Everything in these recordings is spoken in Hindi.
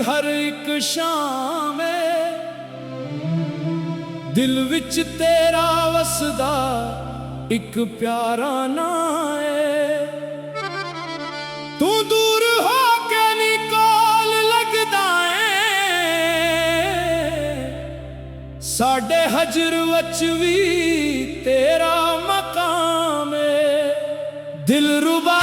हर एक शाम दिल विच तेरा वसदा एक प्यारा ना है। तू दूर हो के निकाल लगदा है, साडे हजर वच भी तेरा मकाम है। दिल रुबा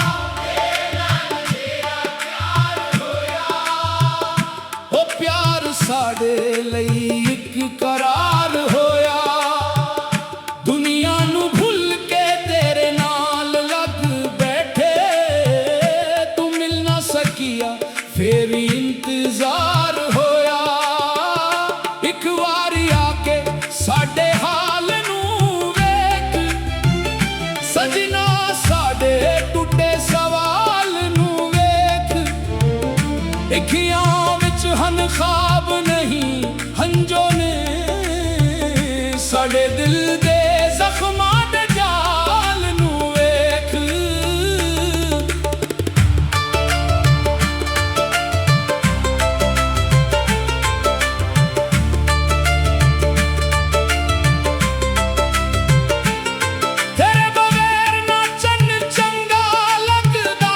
साडे लई एक करार होया, दुनिया नू भुल के तेरे नाल लग बैठे। तू मिल ना सकिया फिर इंतजार होया, एक वारी आके साडे हाल नू वेख सजना, साडे टूटे सवाल नू वेख। अखियां विच हन ख्वाब नहीं हंजो ने, साडे दिल दे जख्मां दे जाल नू वेख। तेरे बगैर ना चन्न चंगा लगदा,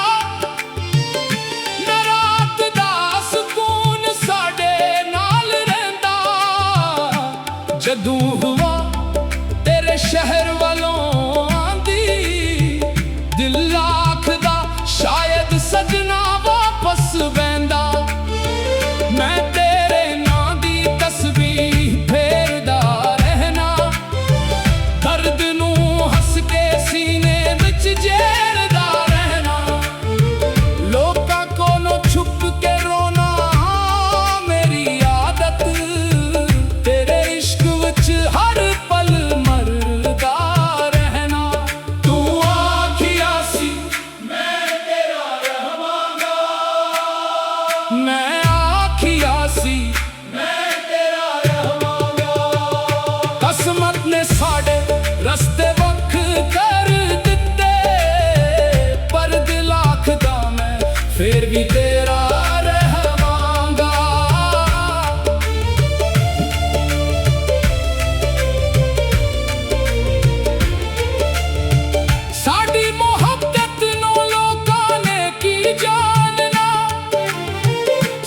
ना रात दा सुकून साडे नाल रहिंदा। जदू हुआ तेरे शहर वालों आंदी, दिल आखदा शायद सजना वापस बैंदा। मैं तेरे नां दी तस्बीह फेरदा रहना, दर्द नू हस के सीने विच जेरदा रहना। लोकां कोलों छुप के रोना मेरी आदत, तेरे इश्क विच हर पल मरदा रहना। तू आखिया सी मैं तेरा रहवांगा, मैं आखिया सी मैं तेरा रहवांगा। किस्मत ने साडे रस्ते वख कर दिते, पर दिल आखदा मैं फिर भी तेरा रहवांगा। साडी मोहब्बत नू लोकां ने की जानना,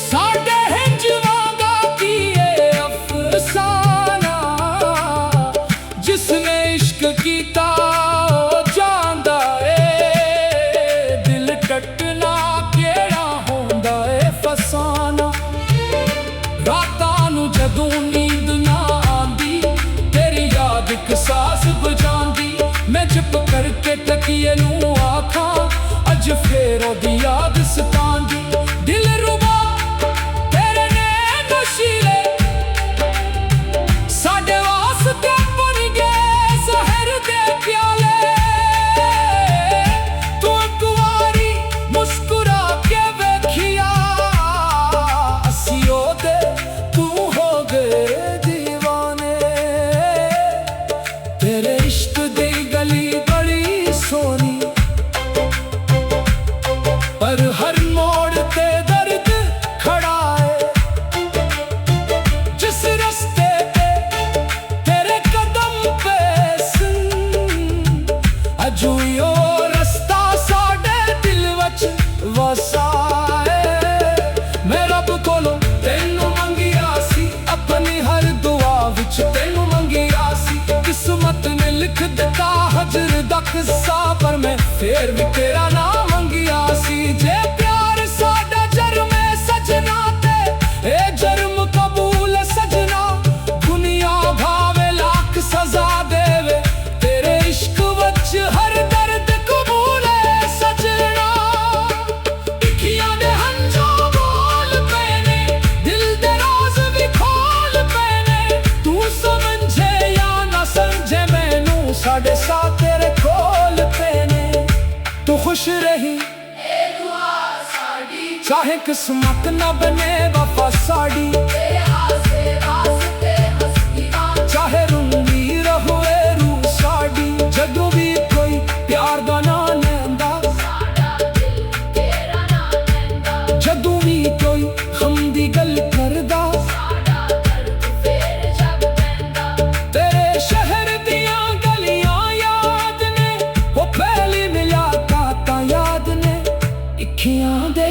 साडे हिंजवांगा की ये अफसाना। जिसने इश्क कीता ओ जांदा ए, दिल टटना केड़ा होंदा ए फसाना। रातां नू जदों नींद ना आंदी, तेरी याद इक सास बजांदी। मैं चुप करके तकिए नू आखां अज फेर ओदी याद सतांदी। दिल रुबा तेरे नैन नशीले साडे वास्ते बन गए ज़हर दे प्याले। तू एक वारी मुस्कुरा के वेखिया, असी ओदे तू हो गए दीवाने। तेरे इश्क दी गली बड़ी सोनी, पर हर मोड़ ते दर्द खड़ा है। जिस रस्ते पे तेरे कदम पे सुन, अजू यो रस्ता साडे दिल वच वसा है। मैं रब कोलों तेनू मंगिया सी, अपनी हर दुआ विच तेनू मंगिया सी। किस्मत ने लिख दिता हजर दा किस्सा, पर मैं फिर भी तेरा नाम मंगिया सी। जे प्यार साडा जरमे सजना ते ए जरम कबूल सजना, दुनिया भावे लाख सजा देवे, तेरे इश्क वच हर दर्द कबूल है सजना। अखियां दे हंझू बोल पे खुश रही चाहे किस्मत न बने वफा साड़ी चाहे रूनी रहोए रू साड़ी जदों भी कोई प्यार दा ना लैंदा जदों भी कोई गम दी गल करदा तेरे शहर दियां गलियां याद ने वो पहली मुलाकातां याद ने इक्खियां दे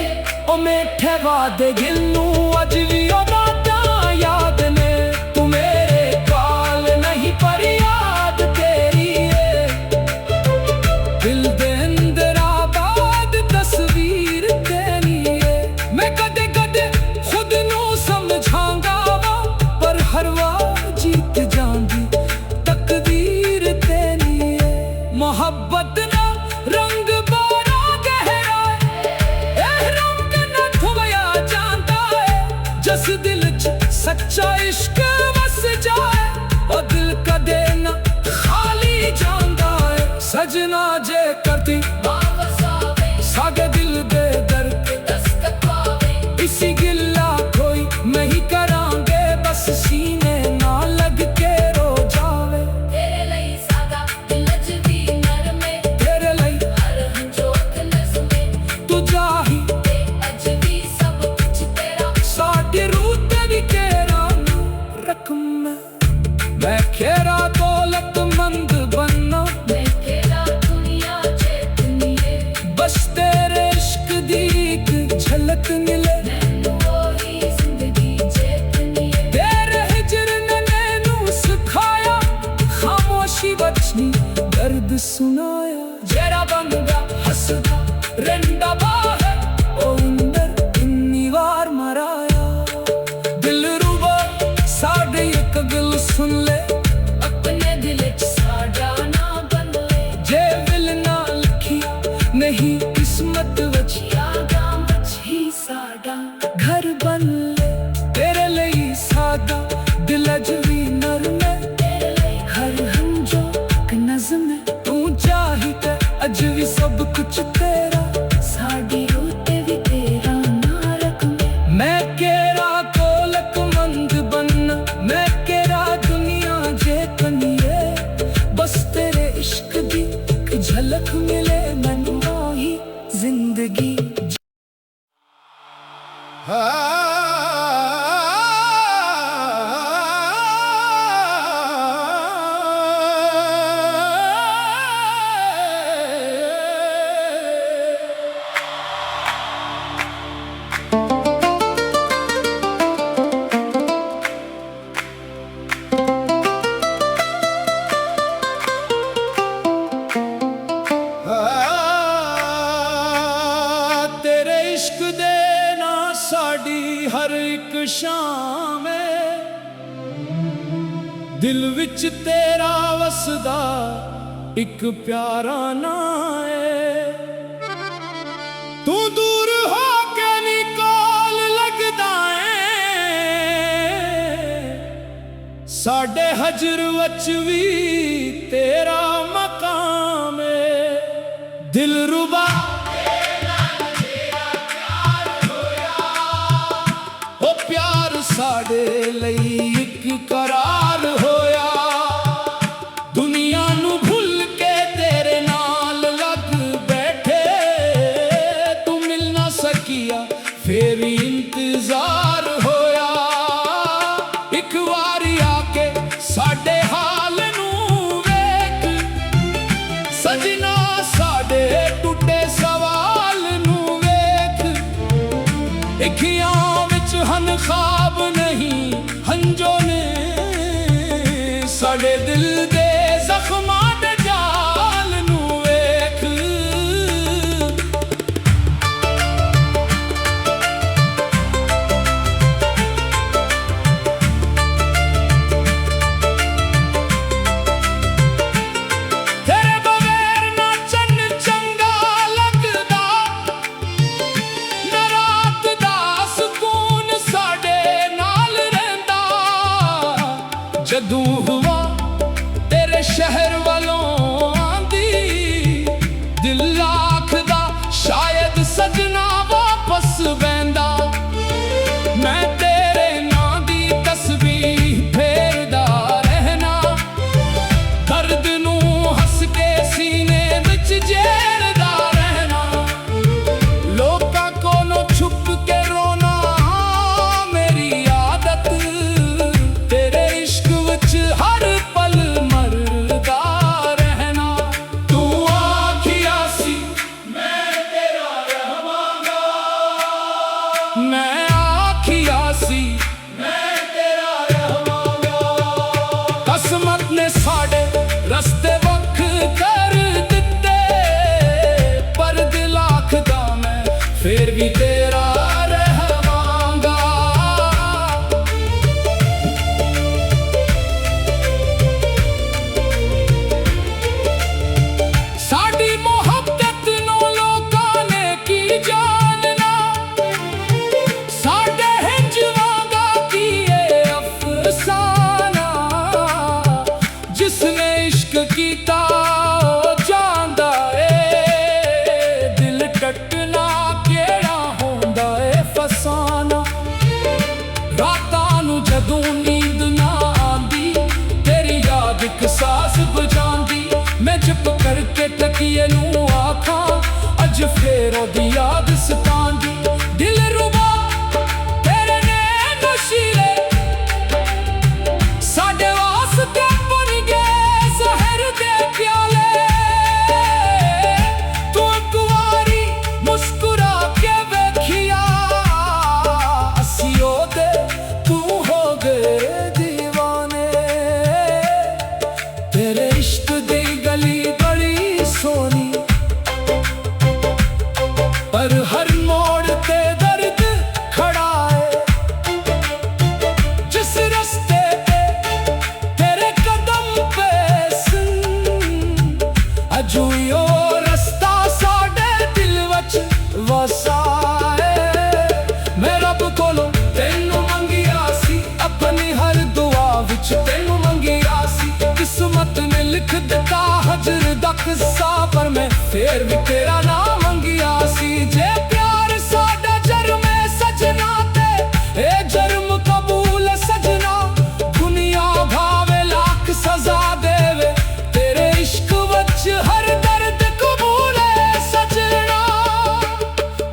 ओ मिठे वादे गिनू अज भी ओदा याद ने तू मेरे काल नहीं पर याद तेरी है दिल दे अंदर आबाद तस्वीर तेरी है मैं कदे कदे खुद नू समझांगा वा पर हर वार जीत जांदी तकदीर तेरी है मोहब्बत ना रंग बड़ा गहरा है रंग ना थोया जाता है जिस दिल च सच्चा इश्क बस जाए और दिल कदे ना खाली जांदा है सजना जे करती सागे दिल दे दर्द इसी गिला कोई नहीं करांगे बस सीने ना लग के रो जावे तेरे लिए सादा दिल च दी नरमे तेरे लिए हर हंजोत नज़मे तू जाही ते अज भी सब कुछ तेरा साडी रूह ते भी तेरा रकम मैं खेरा दौलतमंद बनना मैं खेरा दुनिया चेतनिए बस तेरे इश्क दी एक झलक मिले बचनी दर्द सुनाया जेरा बंदा हसदा रंडा बाहे ओ अंदर इन्नी वार मराया दिल रुबा साडे एक गल सुन ले अपने दिल च साडा ना बन ले जे दिल ना लिखी नहीं किस्मत वचिया गाम वच ही साडा घर बन ले तेरे लिए सादा दिल अज भी नरम तू चाही ते अज भी सब कुछ तेरा साडी रूह ते भी तेरा ना रकम मैं केरा दौलतमंद बनना मैं केरा दुनिया जे कनिए बस तेरे इश्क दी एक झलक मिले मैनू ही जिंदगी हर एक शाम दिल विच तेरा वसदा एक प्यारा ना है तू दूर हो के निकाल लगदा है साडे हजर वच भी तेरा मकाम है दिल रुबा साडे लई एक करार होया दुनिया नू भुल के तेरे नाल लग बैठे तू मिल ना सकिया फिर इंतजार होया एक वारी आके साडे हाल नू वेख सजना साडे टूटे सवाल नू वेख इखियां विच हन ख्वाब नहीं हंजो ने साडे दिल दे जख्मां दे जाल नू वेख तेरे बगैर ना चन चंगा लगदा ना रात दा सुकून साडे नाल रहिंदा जदों हुआ तेरे शहर वालों आंदी दिल आखदा मैं आखिया सी मैं तेरा रहांगा। किस्मत ने साडे रस्ते वख कर दिते, पर दिल आखदा मैं फिर भी तेरा रहवांगा। साडी मोहब्बत नो लोकां ने की जानना, साडे हिंजवांगा की ये अफसाना। जिसने इश्क कीता जांदा ए, दिल टटना केड़ा होंदा ए फसाना। रातां नू जदों नींद ना आंदी, तेरी याद इक सास बजांदी। मैं चुप करके तकिए नू आखां, अज फेर ओदी याद सतांदी। दिल रुबा तेरे नैन नशीले, साडे वास्ते बन गए ज़हर दे प्याले। तू इक वारी मुस्कुरा के वेखिया, असी ओदे तू हो गए दीवाने। तेरे इश्क दी गली बड़ी सोनी, पर हर मोड़ ते दर्द खड़ा है। जिस रस्ते पे तेरे कदम पे सन, अजू यो रस्ता साडे दिल वच वसाए। मैं रब कोलों तेनू मंगिया सी, अपनी हर दुआ विच तेनू मंगिया सी। किस्मत ने लिख दिता हजर दा किस्सा, पर मैं फिर भी तेरा नाम मंगिया सी। जे प्यार साडा जरम है सजना ते, ए जरम कबूल है सजना। दुनिया भावे लाख सजा देवे, तेरे इश्क वच हर दर्द कबूल है सजना।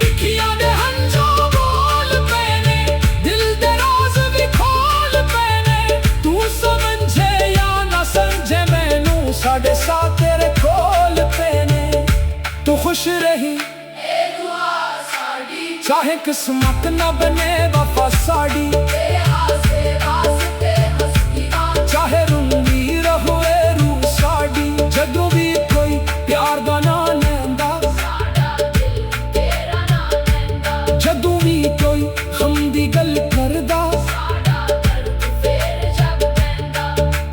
इखियां दे हंझू बोल पैने, दिल दे राज भी खोल पैने। तू समझे या ना समझे मैनू, साडे साथ तेरे कोल पैने। तू खुश रही ए दुआ साडी, चाहे किस्मत न बने वफा साड़ी। तेरे आसे वास्ते हंसदी आं, चाहे रुंदी रहोए रूह साड़ी। जदों भी कोई प्यार दा नां लैंदा, साडा दिल तेरा नाम लैंदा। जदों भी कोई गम दी गल करदा, साडा दर्द फेर जग पैंदा।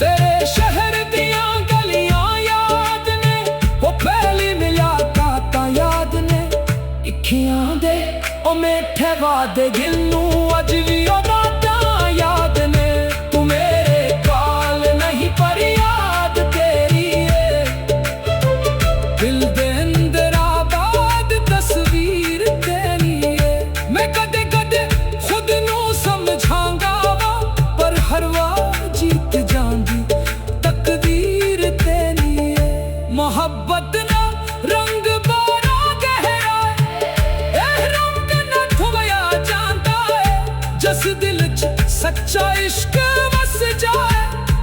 तेरे शहर दियां गलियां याद ने, वो पहली मुलाकातां याद ने। इखियां दे ओ मिठे वादे दिल नू अज भी ओ बातां याद ने। तू मेरे काल नहीं पर याद तेरी है, दिल दे अंदर आबाद तस्वीर तेरी है। मैं कदे कदे खुद नू समझांगा वा, पर हर वार जीत जांदी तकदीर तेरी है। मोहब्बत ना रंग बड़ा गहरा है, एह रंग ना धोया जांदा है। जिस दिल च सच्चा इश्क वस जाए,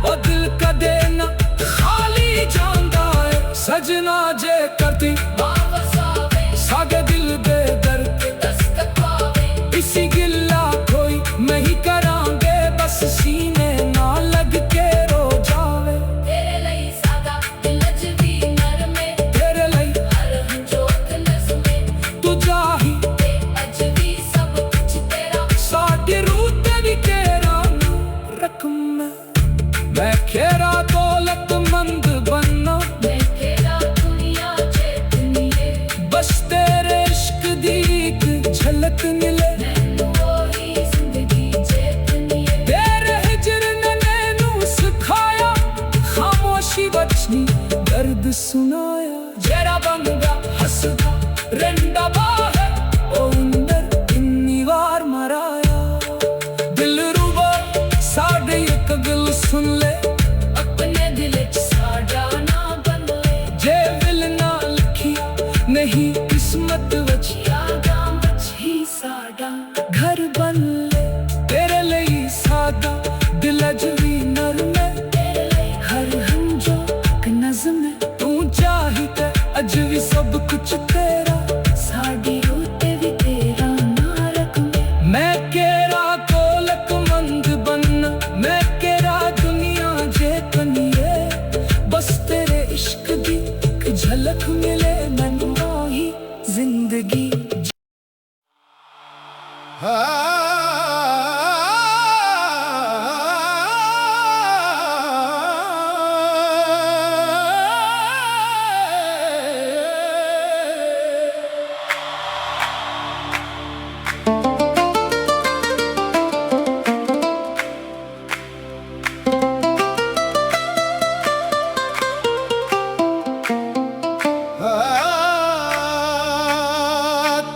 और दिल कदे ना खाली जांदा है। सजना जे करती वापस आवे, सागे दिल दे दर्द दस्तक पावे। इसी गिला कोई नहीं करांगे, बस सीने ना लग के रो जावे। तेरे लई सादा दिल च भी नरमे, तेरे लई हर हंजोत नज़मे। तू जाही ते अज भी सब कुछ तेरा, साडी रूह ते भी तेरा नाम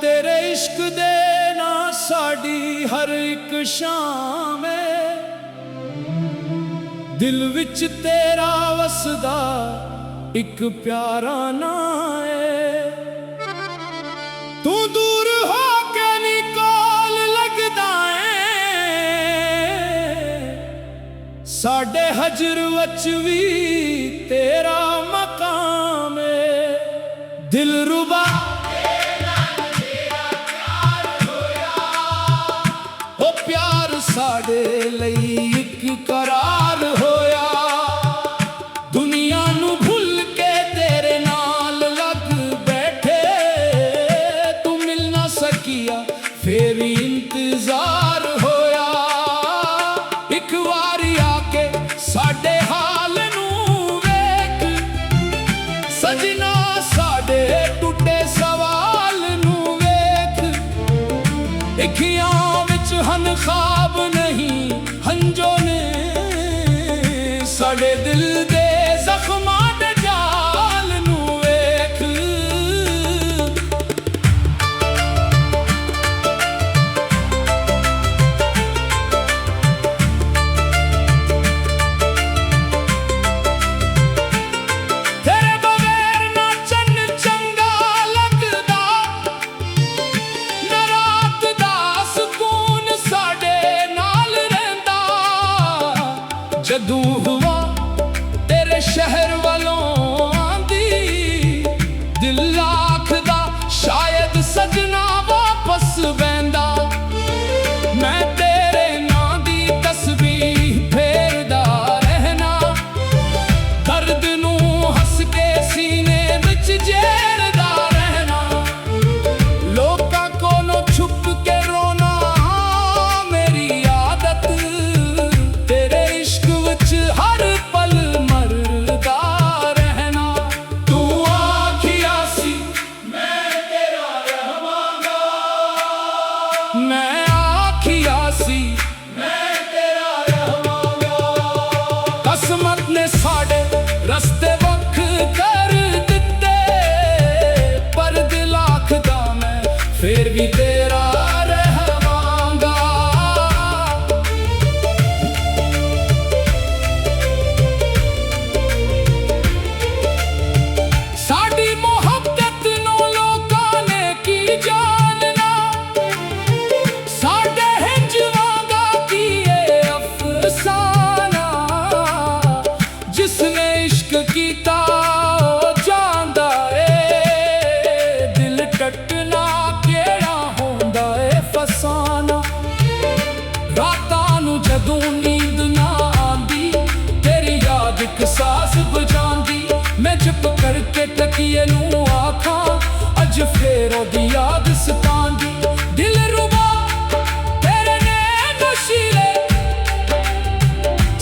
ਤੇਰੇ ਇਸ਼ਕ ਦੇ ਨਾ ਸਾਡੀ ਹਰ ਇੱਕ ਸ਼ਾਮ ਏ, ਦਿਲ ਵਿੱਚ ਤੇਰਾ ਵਸਦਾ ਇੱਕ ਪਿਆਰਾ ਨਾਂ ਏ। ਤੂੰ ਦੂਰ ਹੋ ਕੇ ਨੀ ਕੋਲ ਲੱਗਦਾ ਏ, ਸਾਡੇ ਹਜਰ ਵਿੱਚ ਵੀ ਤੇਰਾ ਮਕਾਮ ਏ। ਦਿਲਰੁਬਾ ਉਹ ਪਿਆਰ ਸਾਡੇ ਲਈ ਇੱਕ ਕਰਾਰ ਹੋਇਆ, ਦੁਨੀਆ ਨੂੰ ਭੁੱਲ ਕੇ ਤੇਰੇ ਨਾਲ ਲੱਗ ਬੈਠੇ। ਤੂੰ ਮਿਲ ਨਾ ਸਕੀਆ ਫੇਰ ਵੀ ਇੰਤਜ਼ਾਰ ਹੋਇਆ, ਇੱਕ ਵਾਰੀ ਆ ਕੇ ਸਾਡੇ ਹਾਲ ਨੂੰ ਵੇਖ ਸਜਣਾ, ਸਾਡੇ ਟੁੱਟੇ ਸਵਾਲ ਨੂੰ ਵੇਖ। ਅੱਖੀਆਂ ਵਿੱਚ ਹਨ ਖ਼ਾਬ ਨਹੀਂ ਹੰਝੋ ਨੇ, ਸਾਡੇ ਦਿਲ ਦੇ ਜ਼ਖਮਾਂ ਦੇ ਜਾਲ ਨੂੰ ਵੇਖ। ਤੇਰੇ ਬਗੈਰ ਨਾ ਚੰਨ ਚੰਗਾ ਲੱਗਦਾ, ਨਾ ਰਾਤ ਦਾ ਸਕੂਨ ਸਾਡੇ ਨਾਲ ਰਹਿੰਦਾ। ਜਦੋਂ ਹਵਾ ਤੇਰੇ ਸ਼ਹਿਰ ਵੱਲੋਂ ਆਂਦੀ, ਦਿਲ ਆਖਦਾ ਸ਼ਾਇਦ ਸਜਣਾ ਵਾਪਸ ਬਹਿੰਦਾ। ਮੈਂ ਤੇਰੇ ਨਾਂ ਦੀ ਤਸਬੀਹ ਫੇਰਦਾ ਰਹਿਣਾ, ਦਰਦ ਨੂੰ ਹੱਸ ਕੇ ਸੀਨੇ ਵਿੱਚ ਜੇੜਦਾ ਰਹਿਣਾ। ਲੋਕਾਂ ਕੋਲੋਂ ਛੁਪ ਕੇ ਰੋਣਾ ਮੇਰੀ ਆਦਤ, ਤੇਰੇ ਇਸ਼ਕ ਵਿੱਚ ਹਰ ਪਲ ਮਰਦਾ ਰਹਿਣਾ। ਤੂੰ ਆਖਿਆ ਸੀ ਮੈਂ ਤੇਰਾ ਰਹਾਂਗਾ, ਮੈਂ ਆਖਿਆ ਸੀ ਮੈਂ ਤੇਰਾ ਰਹਾਂਗਾ। ਕਿਸਮਤ ਨੇ ਸਾਡੇ ਰਸਤੇ ਵੱਖ ਕਰ ਦਿੱਤੇ, ਪਰ ਦਿਲ ਆਖਦਾ ਮੈਂ ਫੇਰ ਵੀ ਤੇਰਾ ਰਹਾਂਗਾ। ਸਾਡੀ ਮੁਹੱਬਤ ਨੂੰ ਲੋਕਾਂ ਨੇ ਕੀ ਜਾਣਨਾ, ਸਾਡੇ ਹਿੰਜ ਵਾਂਗਾ ਕੀ ਇਹ ਅਫਸਾਨਾ। ਜਿਸਨੇ ਇਸ਼ਕ ਕੀਤਾ ਉਹ ਜਾਣਦਾ ਏ, ਦਿਲ ਟੱਟਣਾ ਕਿਹੜਾ ਹੁੰਦਾ ਏ ਫਸਾਨਾ। ਰਾਤਾਂ ਨੂੰ ਜਦੋਂ ਨੀਂਦ ਨਾ ਆਂਦੀ, ਤੇਰੀ ਯਾਦ ਇੱਕ ਸਾਜ਼ ਵਜਾਂਦੀ। ਮੈਂ ਚੁੱਪ ਕਰਕੇ ਤਕੀਏ ਨੂੰ ਆਖਾਂ, ਅੱਜ ਫੇਰ ਉਹਦੀ ਯਾਦ ਸਤਾਂਦੀ। ਦਿਲਰੁਬਾ ਤੇਰੇ ਨੈਣ ਨਸ਼ੀਲੇ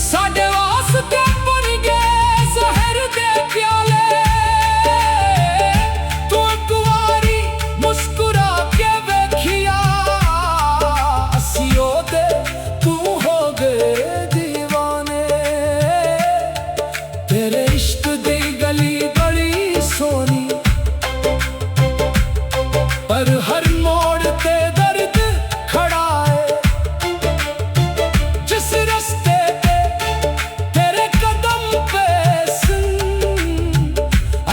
ਸਾਡੇ ਵਾਸਤੇ ਬਣ ਗਏ ਜ਼ਹਿਰ ਦੇ ਪਿਆਲੇ। ਤੂੰ ਇੱਕ ਵਾਰੀ ਮੁਸਕਰਾ ਕੇ ਵੇਖਿਆ, ਅਸੀਂ ਉਹਦੇ ਤੂੰ ਹੋ ਗਏ ਦੀਵਾਨੇ। ਤੇਰੇ ਇਸ਼ਕ ਦੀ ਗਲੀ ਬੜੀ ਸੋਹਣੀ, ਪਰ ਹਰ ਮੋੜ ਤੇ ਦਰਦ ਖੜਾ ਏ। ਜਿਸ ਰਸਤੇ ਤੇ ਤੇਰੇ ਕਦਮ ਪੈਸਨ,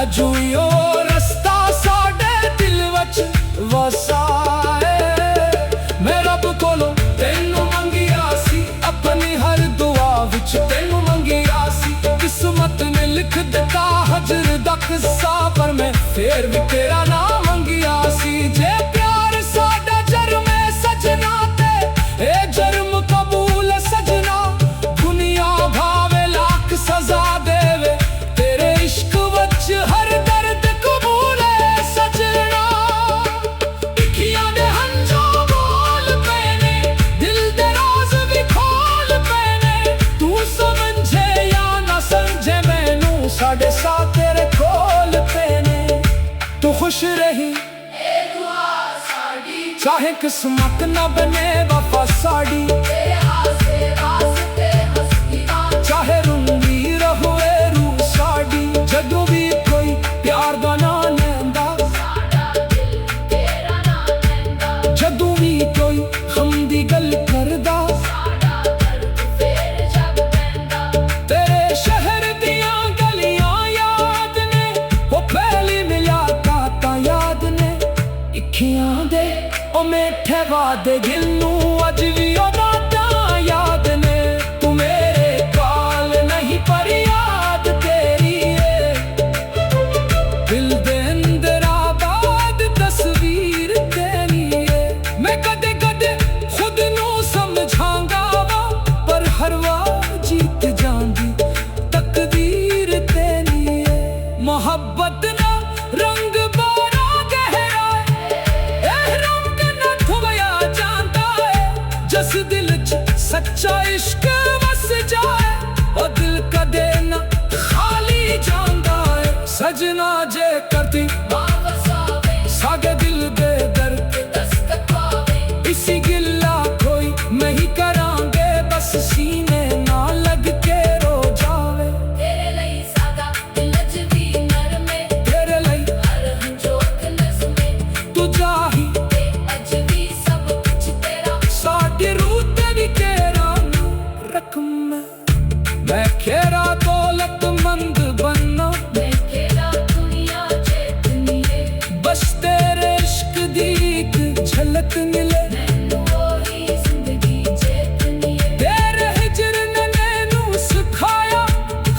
ਅਜੂਈ ਉਹ ਰਸਤਾ ਸਾਡੇ ਦਿਲ ਵਿੱਚ ਵਸਾ ਏ। ਮੈਂ ਰੱਬ ਕੋਲੋਂ ਤੈਨੂੰ ਮੰਗਿਆ ਸੀ, ਆਪਣੀ ਹਰ ਦੁਆ ਵਿੱਚ ਤੈਨੂੰ ਮੰਗਿਆ ਸੀ। ਕਿਸਮਤ ਨੇ ਲਿਖ ਦਿੱਤਾ ਹਜਰ ਦਾ ਕਿੱਸਾ, ਪਰ ਮੈਂ ਫੇਰ ਵੀ ਤੇਰਾ ਨਾਮ ਮੰਗਿਆ ਸੀ। ਜੇ ਪਿਆਰ ਸਾਡਾ ਜਰਮ ਏ ਸਜਣਾ, ਤੇ ਇਹ ਜਰਮ ਕਬੂਲ ਏ ਸਜਣਾ। ਦੁਨੀਆ ਭਾਵੇਂ ਲੱਖ ਸਜ਼ਾ ਦੇਵੇ, ਤੇਰੇ ਇਸ਼ਕ ਵਿੱਚ ਹਰ ਦਰਦ ਕਬੂਲ ਏ ਸਜਣਾ। ਅੱਖੀਆਂ ਦੇ ਹੰਝੂ ਬੋਲ ਪਏ चाहे किस्मत न बने वफा साड़ी, तेरे आसे वास्ते हंसदी वां चाहे रूंगी रहोए रूह साड़ी। जदों भी कोई प्यार दा ना लैंदा, साडा दिल तेरा ना लैंदा। जदों भी कोई गम दी गल करदा, साडा दर्द फेर जग पैंदा। तेरे शहर दियां गलियां याद ने, वो पहली मुलाकातां याद ने। इक्खियां दे ओ मिठे वादे दिल नूं अज भी ओ रातां याद ने। तू मेरे काल नहीं पर याद तेरी है, दिल दे अंदर आबाद तस्वीर तेरी है। मैं कदे कदे खुद नूं समझांगा वा, पर हर वार जीत जांदी तकदीर तेरी है। मोहब्बत ना रंग बारा गहरा है, एह रंग ना धुवया जांदा है। जिस दिल च सच्चा इश्क वस जाए, ओ दिल कदे ना खाली जांदा है। सजना जे करती वापस आवे सागे दिल दे दर्द, दस्तक पावे इसी गिला कोई नहीं करांगे, बस सीने ना लग के रो जावे। तेरे ਲਈ ਸਾਦਾ ਦਿਲ ਅਜ ਵੀ ਨਰਮ ਏ, तेरे लई ਹਰ ਹੰਝੋਕ ਨਜ਼ਮੇ तू जाही, ਤੇ ਅਜ ਵੀ ਸਭ ਕੁਝ ਤੇਰਾ। साडी रूह ते भी तेरा नाम रकम है। मैं खेरा दौलतमंद बनना, मैं तेरा दुनिया चेतनी ਏ, बस तेरे इश्क दी एक झलक मिले। ਮੈਨੂੰ ਉਹੀ ਜ਼ਿੰਦਗੀ ਚੇਤਨੀ ਏ। तेरे हिजर ने मैनू सिखाया,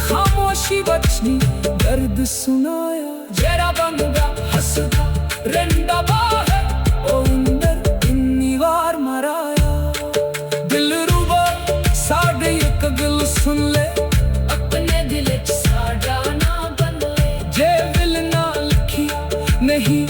खामोशी बचनी दर्द सुनाया। जेरा बनगा हसदा रंदा बाहे, ओ अंदर इन्नी वार मराया। दिल रूबा साडे एक गल सुन ले, ਆਪਣੇ ਦਿਲ ਚ ਸਾਡਾ ਨਾ ਬਦਲੇ। जे दिल ना लिखी नहीं